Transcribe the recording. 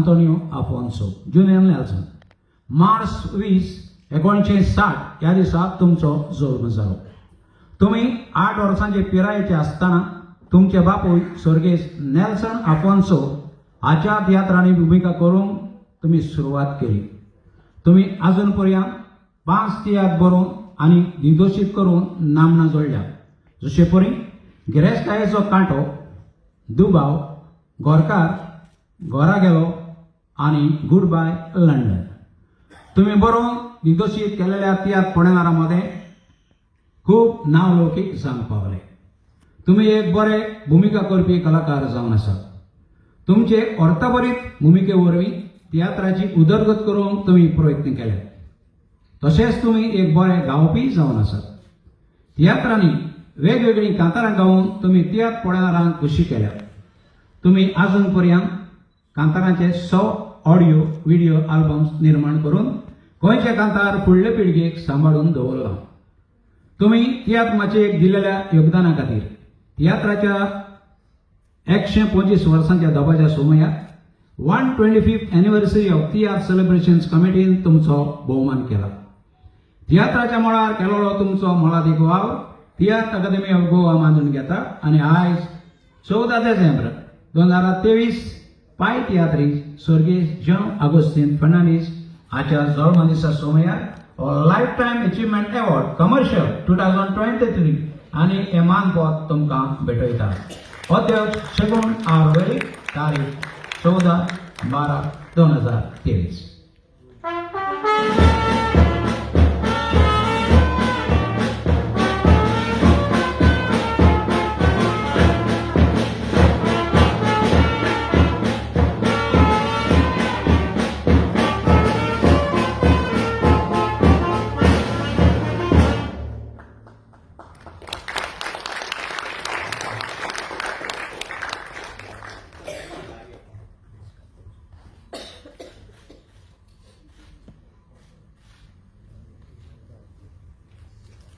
Antonio Afonso, junior Nelson. March 20, 1960 ह्या दिसा तुमचो जल्म जालो. तुम्ही 8 वर्सांचे पिरायेचे आसतना तुमचे बापूय स्वर्गेस नेल्सन आफोन्सो हाच्या तियात्रांनी भूमिका करूंक तुम्ही सुरवात केली. तुम्ही अजून पर्यंत 5 तियात्र बरोवन आनी दिग्दर्शीत करून नामना जोडल्या, जशे परी गिरेस्तायेचो कांटो, दुबाव, गोरकार, घरा गेलो आनी गुड बाय लंडन. तुम्ही बरोवन दिग्दर्शीत केलेल्या तियात्र पडणारांमध्ये खूप नावलौकीक जावंक पावले. तुम्ही एक बरे भूमिका करपी कलाकार जावन आसात. तुमचे अर्थभरीत भूमिके वरवीं तियात्राची उदरगत करूंक तुम्ही प्रयत्न केले. तशेंच तुम्ही एक बरे गावपी जावन आसात. तियात्रांनी वेगवेगळी कांतारां गावून तुम्ही तियात्र पळयणाऱ्यांक खुशी केल्या. तुम्ही अजून पर्यंत कांतारांचे 100 ऑडिओ व्हिडिओ आल्बम्स निर्माण करून गोंयचे कांतार फुडले पिळगेक सांबाळून दवरला. तुम्ही तियात्र माचयेक दिलेल्या योगदाना खातीर तियात्राच्या 125 वर्सांच्या दबाच्या सुमयार 125th anniversary of tiatr celebrations कमिटीन तुमचो भोवमान केला. तियात्राच्या मळार केलेलो तुमचो मोलादीक वावर तियात्र अकादेमी ऑफ गोवा मानून घेता आनी आयज 14 डिसेंबर 2023 पाय तियात्री स्वर्गीय जॉन आगोस्तीन फर्नांडीस हाच्या जल्म दिसा सुमयार life time achievement award commercial 2023 आनी हे मानपद तुमकां भेटयता. अध्यक्ष शेगून आरवेली, तारीख 14/12/2023.